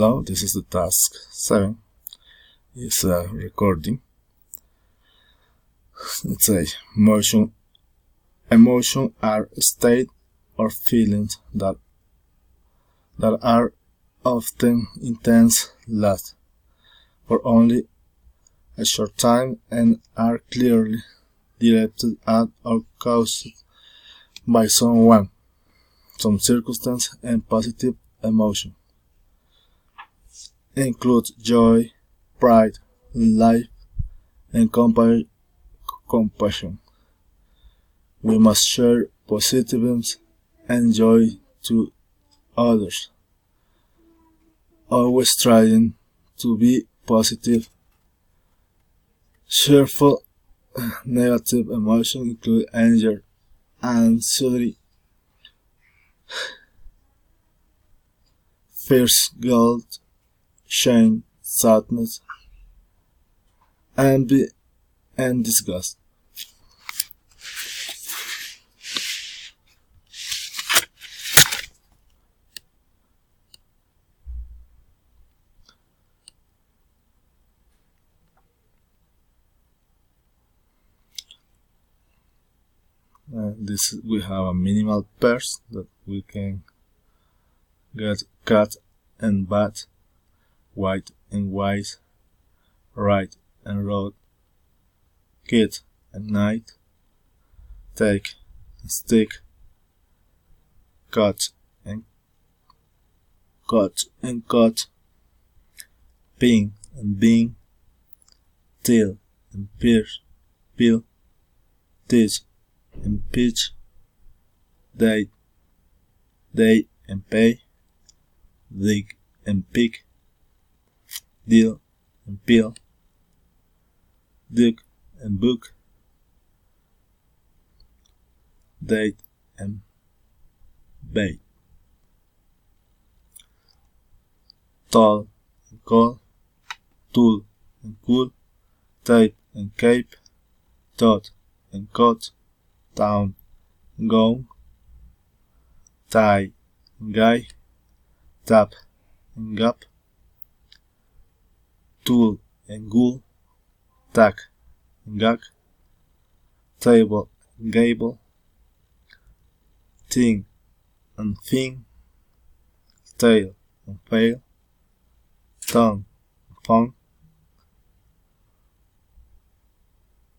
Hello, this is the task 7. It's a recording. Let's say emotion are state or feelings that are often intense, last for only a short time, and are clearly directed at or caused by someone, some circumstance, and positive emotion. Include joy, pride, life, and compassion. We must share positivism and joy to others, always trying to be positive. Cheerful. Negative emotions include anger, anxiety, fears, guilt, shame, sadness, envy, and disgust. We have a minimal pairs that we can get: cat and bat, white and white, right and road, kid and night, take and stick, cut and cut, pin and bean, till and peel, teach and pitch, date and pay, dig and pick, deal and peel, duck and book, date and bait, tall and call, tool and cool, tape and cape, tot and cot, town and gone, tie and guy, tap and gap, tool and ghoul, tack and gag, table and gable, thing and thing, tail and fail, tongue and fun,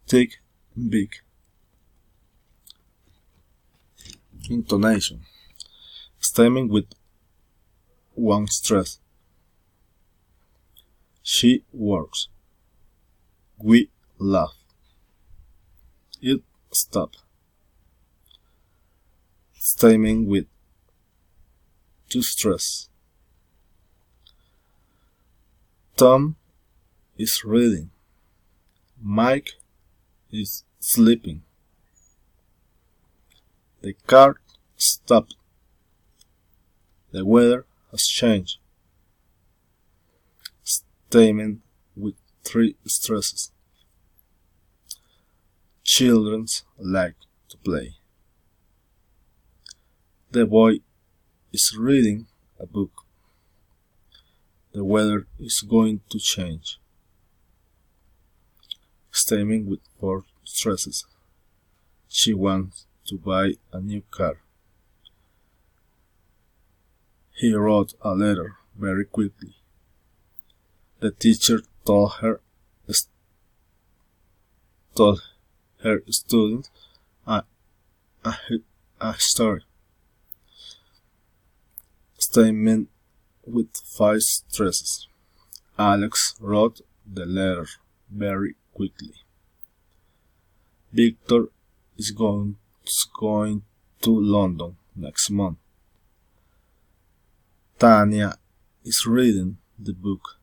thick and big. Intonation. Statement with one stress. She works. We laugh. It stop. Statement with two stress. Tom is reading. Mike is sleeping. The car stopped. The weather has changed. Statement with three stresses. Children like to play. The boy is reading a book. The weather is going to change. Statement with four stresses. She wants to buy a new car. He wrote a letter very quickly. The teacher told her student a story. Statement with five stresses. Alex wrote the letter very quickly. Victor is going to London next month. Tanya is reading the book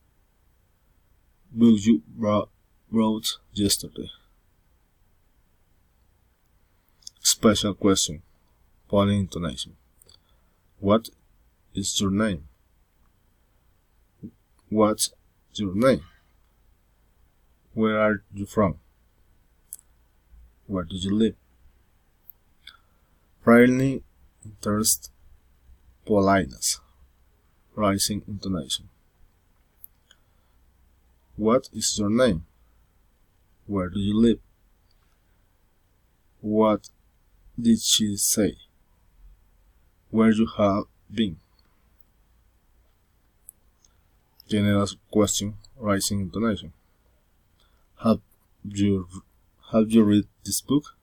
you wrote yesterday. Special question. Following intonation. What is your name? What's your name? Where are you from? Where do you live? Friendly interest, politeness, rising intonation. What is your name? Where do you live? What did she say? Where you have been? General question, rising intonation. Have you read this book?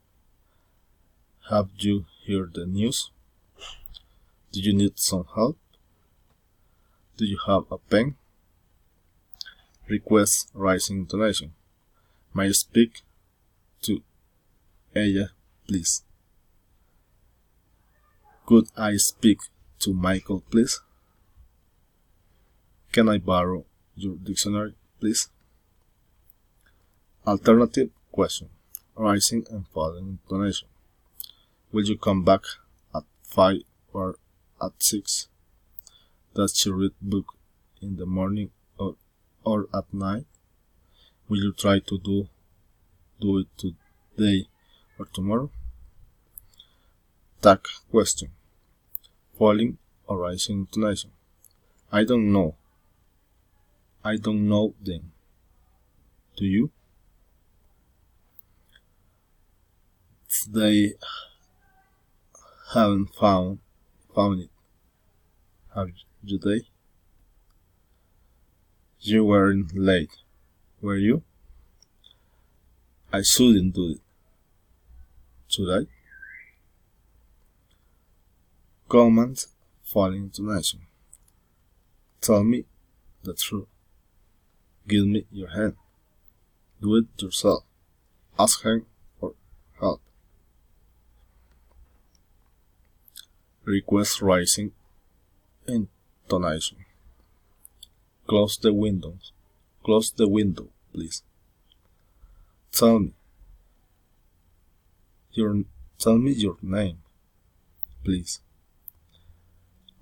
Have you heard the news? Do you need some help? Do you have a pen? Request, rising intonation. May I speak to ella, please? Could I speak to Michael, please? Can I borrow your dictionary, please? Alternative question, rising and falling intonation. Will you come back at 5 or at 6? Does she read book in the morning or at night? Will you try to do it today or tomorrow? Tag question, falling or rising intonation. I don't know. I don't know them. Do you? They haven't found it. Have you they? You weren't late, were you? I shouldn't do it. Should I? Comment, falling intonation. Tell me the truth. Give me your hand. Do it yourself. Ask her for help. Request, rising intonation. Close the window. Close the window, please. Tell me your name, please.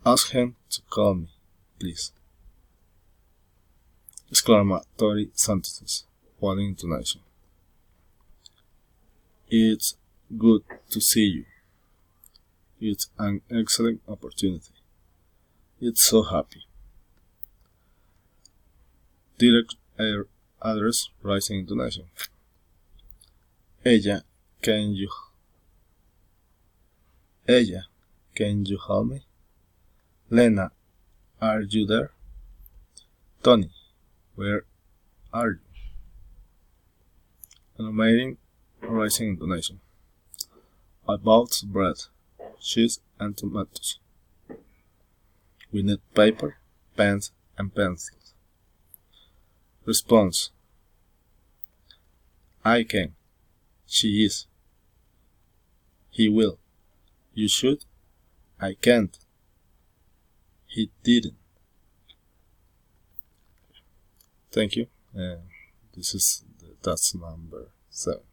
Ask him to call me, please. Exclamatory sentences, falling intonation. It's good to see you. It's an excellent opportunity. It's so happy. Direct address, rising intonation. Ella, can you help me? Lena, are you there? Tony, where are you? Animating, rising intonation. I bought bread, cheese, and tomatoes. We need paper, pens, and pencils. Response. I can. She is. He will. You should. I can't. He didn't. Thank you. This is the task number 7.